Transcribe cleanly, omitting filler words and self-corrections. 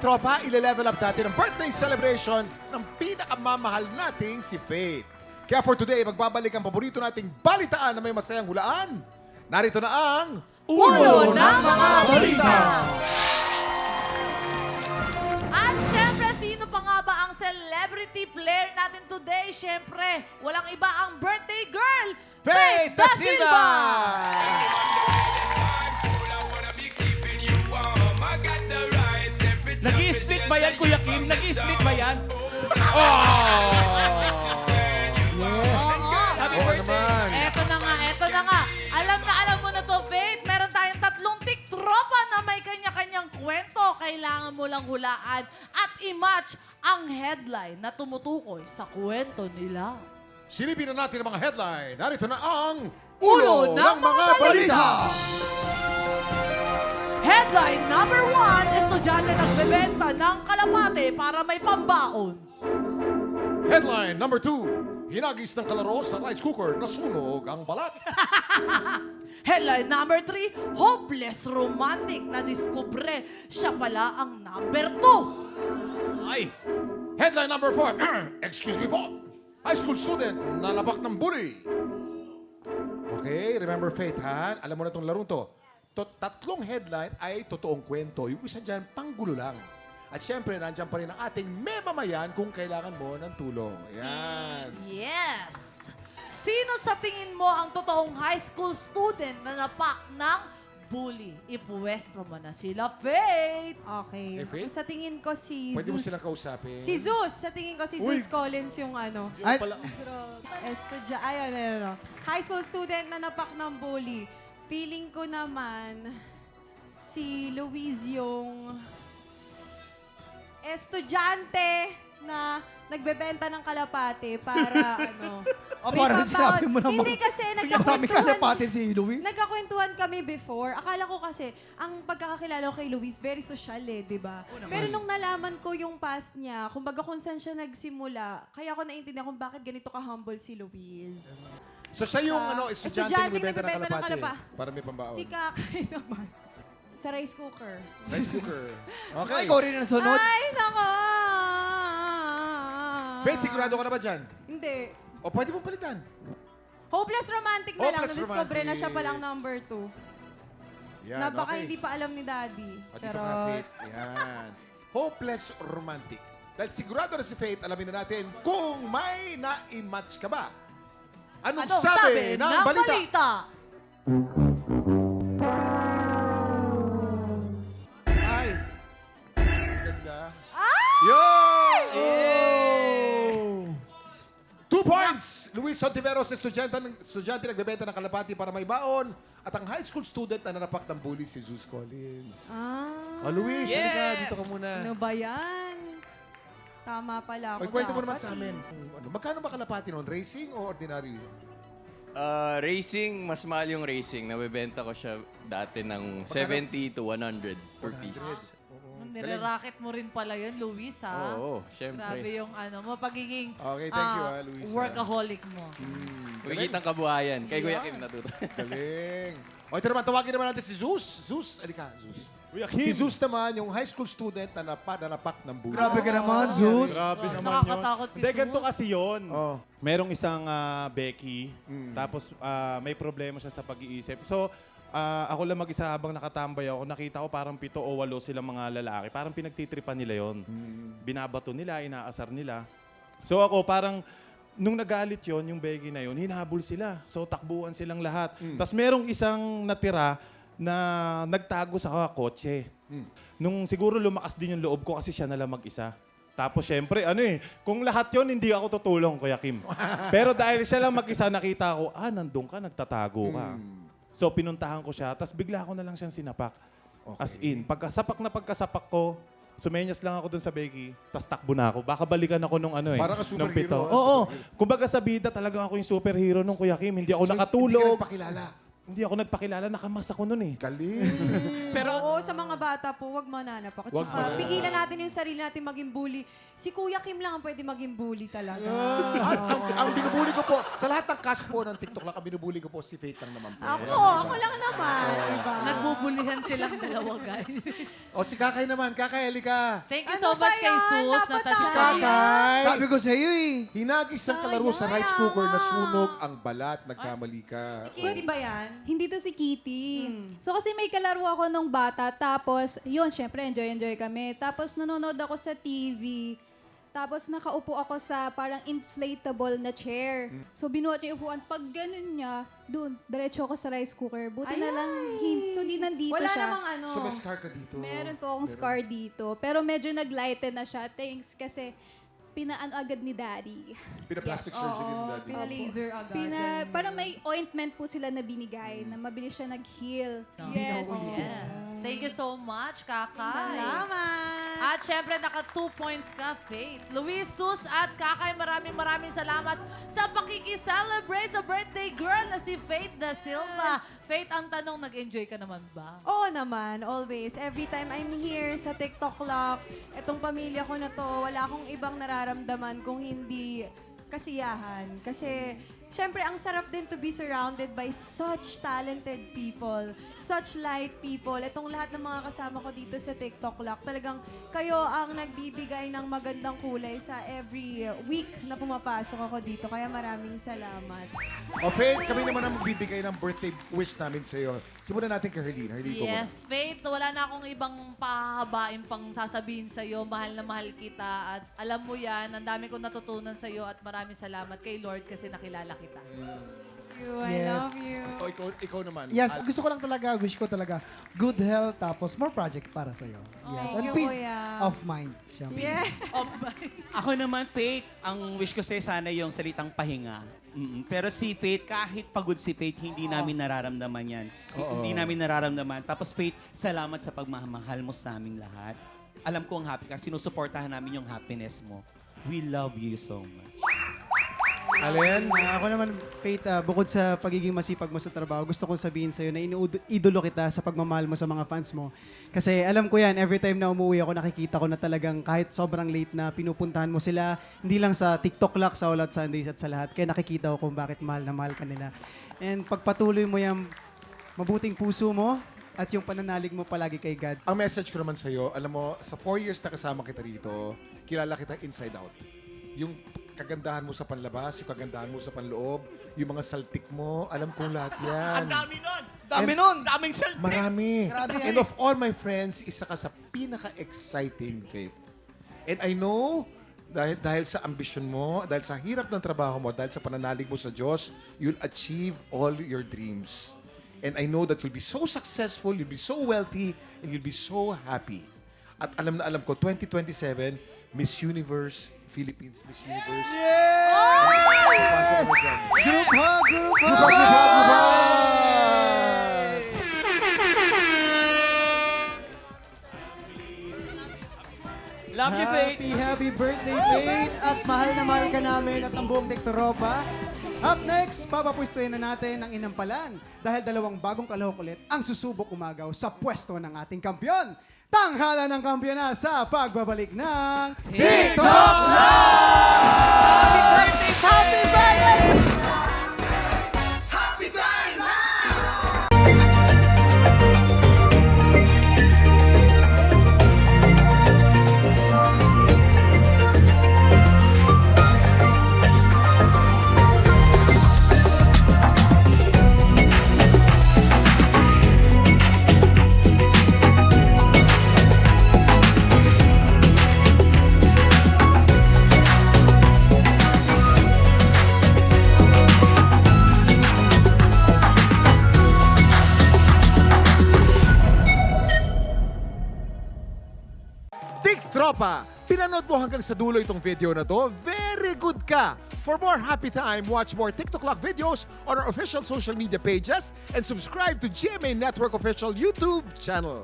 tropa, ile-level up natin ang birthday celebration ng pinakamamahal nating si Faith. Kaya for today, magbabalik ang paborito nating balitaan na may masayang hulaan. Narito na ang Ulo ng mga balita! At syempre, sino pa nga ba ang celebrity player natin today? Syempre, walang iba ang birthday girl, Faith Da Silva! Nag-i-split ba yan, Kuya Kim? Nag-i-split ba yan? Happy Oo birthday! naman. Eto na nga. Alam mo na to, Faith. Meron tayong 3 tiktropa na may kanya-kanyang kwento. Kailangan mo lang hulaan at i-match ang headline na tumutukoy sa kwento nila. Silipin na natin ang mga headline. Narito na ang Ulo ng mga balita! Headline number 1, estudyante nagbebenta ng kalapate para may pambaon. Headline number 2, hinagis ng kalaro sa rice cooker, nasunog ang balat. Headline number 3, hopeless romantic na diskubre siya pala ang number 2. Ay! Headline number 4, excuse me po, high school student nalabak ng bully. Okay, remember Faith ha? Alam mo na itong larong to. 3 headline ay totoong kwento. Yung isa dyan, panggulo lang. At syempre, nandiyan pa rin ang ating memamayan kung kailangan mo ng tulong. Ayan. Yes! Sino sa tingin mo ang totoong high school student na napak ng bully? Ipuwestro mo na sila, Faith! Okay. Hey, Faith? Sa tingin ko si Pwede mo Zeus. silang kausapin. Si Zeus. Sa tingin ko si Uy. Zeus Collins yung ano. Ayun. High school student na napak ng bully. Feeling ko naman si Luis yung estudyante na nagbebenta ng kalapate para ano. Oh, may parang pambaon. sinabi mo naman. Hindi kasi Marami nagkakwentuhan. kalapatin si Luis. Nagkakwentuhan kami before. Akala ko kasi, ang pagkakakilala ko kay Luis, very social di ba? Pero nung nalaman ko yung past niya, kumbaga kung saan siya nagsimula, kaya ko naintindihan kung bakit ganito ka-humble si Luis. So siya yung estudyante na nagbebenta ng nagbebenta ng kalapate. Para may pambaon. Si Kakay naman. Sa rice cooker. Rice cooker. Okay. Ay, ikaw rin ang sunod. Ay, nako! Faith, sigurado ka na ba dyan? Hindi. O pwede mong palitan. Hopeless romantic na lang. Hopeless Na-discover na siya romantic. palang number 2. Yan, Na baka okay. hindi pa alam ni Daddy. O, dito ka, Faith. Yan. Hopeless romantic. Dahil sigurado na si Faith, alamin na natin kung may na-match ka ba. Anong sabi ng balita? Ay. Ganda. Ay! Oh! 2 points! Luis Sontiveros, estudyante nagbebenta ng kalapati para may baon. At ang high school student na nanapak ng bully si Zeus Collins. Ah. Luis, Yes! halika, dito ka muna. Ano ba yan? Tama pala ako. Oy, kwento mo naman dapat sa amin. Magkano ba kalapati noon? Racing o ordinary? Racing, mas mahal yung racing. Nabebenta ko siya dati ng 70 to 100 per piece. Nire-racket mo rin pala yun, Luis, ha? Oo, syempre. Grabe yung pagiging Okay, thank you, Luis. workaholic mo. Makikita ang kabuhayan. Kay Kuya Kim natuto. Galing. O, ito naman, tawagin naman natin si Zeus. Zeus, alika, Zeus. Si Zeus naman, yung high school student na nanapak ng bully. Grabe ka naman, Zeus. Grabe naman yun. Nakakatakot si Hindi, ganito Zeus. kasi yun. Oh. Merong isang Becky, tapos may problema siya sa pag-iisip. So, ako lang mag-isa habang nakatambay ako, nakita ko parang 7 o 8 silang mga lalaki. Parang pinagtitripan nila yon. Binabato nila, inaasar nila. So ako parang, nung nagalit yon yung Becky na yon, hinahabol sila. So takbuhan silang lahat. Tapos merong isang natira na nagtago sa kotse. Nung siguro lumakas din yung loob ko kasi siya nalang mag-isa. Tapos syempre, kung lahat yon hindi ako tutulong, Kuya Kim. Pero dahil siya lang mag-isa, nakita ko, nandun ka, nagtatago ka. So pinuntahan ko siya, tapos bigla ko na lang siyang sinapak. As in, pagkasapak ko, sumenyas lang ako dun sa Becky, tapos takbo na ako. Baka balikan ako nung Parang ka nung superhero, pito. Oo, kumbaga sa bida talaga ako yung superhero nung Kuya Kim. Hindi ako So, nakatulog. Hindi ka nagpakilala. Hindi ako nagpakilala, nakamas ako nun eh. Galing. Pero Oo, sa mga bata po, wag mananapak. At Wag saka, mananapak. pigilan natin yung sarili natin maging bully. Si Kuya Kim lang ang pwede maging bully talaga. At ang binubuli ko po, sa lahat ng cast po ng TikTok lang, ang binubuli ko po si Faith lang naman po. Ako lang naman. Diba? Nagbubulihan silang dalawa, guys. O si Kakay naman. Kakay, halika. Thank you Ano so much ba kay yan? Sus na Dapat taga Kakay! Sabi ko sa iyo eh. Hinagis ng kalaro sa rice cooker, nasunog ang balat, nagkamali ka. Si Kitty ba yan? Hindi to si Kitty. So kasi may kalaro ako nung bata, tapos yun, syempre enjoy kami. Tapos nanonood ako sa TV. Tapos nakaupo ako sa parang inflatable na chair. So binuhat niya yung upuan. Pag ganun niya, dun, diretso ako sa rice cooker. Buti na lang, so di nandito Wala siya. namang ano. So may scar ka dito. Meron po akong scar dito. Pero medyo naglighten na siya. Thanks kasi pinaan agad ni Daddy. Pina-plastic surgery ni Daddy. Pina-laser agad. Parang may ointment po sila na binigay na mabilis siya nag-heal. Yes. Yes. Thank you so much, Kakay. Salamat. At syempre, naka 2 points ka, Faith. Luis, Sus, at Kakay, maraming salamat sa pakikiselebrate sa birthday girl na si Faith da Silva. Faith, ang tanong, nag-enjoy ka naman ba? Oo naman, always. Every time I'm here sa TikTok Lock, etong pamilya ko na to, wala akong ibang nararamdaman kung hindi kasiyahan. Kasi, syempre, ang sarap din to be surrounded by such talented people, such light people. Itong lahat ng mga kasama ko dito sa TikTok Lock, talagang kayo ang nagbibigay ng magandang kulay sa every week na pumapasok ako dito. Kaya maraming salamat. O Faith, kami naman ang magbibigay ng birthday wish namin sa iyo. Simulan natin kay Herlene. Herlene, go muna. Yes, Faith, wala na akong ibang pahahabain pang sasabihin sa'yo. Mahal na mahal kita at alam mo yan, ang dami kong natutunan sa'yo at maraming salamat kay Lord kasi nakilala kita. I Yes. love you. O ikaw naman. Yes, gusto ko lang talaga, wish ko talaga good health, tapos more project para sa'yo. Yes, Thank and you, peace Kuya. of mind. Siyempre. Yeah. ako naman, Faith, ang wish ko sa'yo sana yung salitang pahinga. Pero si Faith, kahit pagod si Faith, hindi namin nararamdaman yan. Hindi namin nararamdaman. Tapos Faith, salamat sa pagmamahal mo sa aming lahat. Alam ko ang happy ka, sinusuportahan namin yung happiness mo. We love you so much. Alin? Ako naman, Faith, bukod sa pagiging masipag mo sa trabaho, gusto kong sabihin sa'yo na idolo kita sa pagmamahal mo sa mga fans mo. Kasi alam ko yan, every time na umuwi ako, nakikita ko na talagang kahit sobrang late na pinupuntahan mo sila, hindi lang sa TikTok Lock, sa All Out Sundays at sa lahat. Kaya nakikita ko kung bakit mahal na mahal ka nila. And pagpatuloy mo yung mabuting puso mo at yung pananalig mo palagi kay God. Ang message ko naman sa iyo, alam mo, sa 4 years na kasama kita rito, kilala kita inside out. Yung kagandahan mo sa panlabas, yung kagandahan mo sa panloob, yung mga saltik mo, alam kong lahat yan. Ang dami nun! Dami nun! Daming salty! Marami. And of all my friends, isa ka sa pinaka-exciting, Faith. And I know, dahil sa ambition mo, dahil sa hirap ng trabaho mo, dahil sa pananalig mo sa Diyos, you'll achieve all your dreams. And I know that you'll be so successful, you'll be so wealthy, and you'll be so happy. At alam na alam ko, 2027, Miss Universe, Philippines Miss Universe. Yes! Group hug! Group hug! Group hug! Love you, Faith! Happy birthday, Faith! At mahal na mahal ka namin at ang buong Tiktoropa. Up next, papapwestuhin na natin ang inampalan dahil dalawang bagong kalahok ulit ang susubok umagaw sa pwesto ng ating kampyon. Tanghala ng kampiyon na sa pagbabalik ng TikTok Live! Happy birthday! Tropa, pinanood mo hanggang sa dulo itong video na to? Very good ka! For more happy time, watch more TikTok Lock videos on our official social media pages and subscribe to GMA Network official YouTube channel.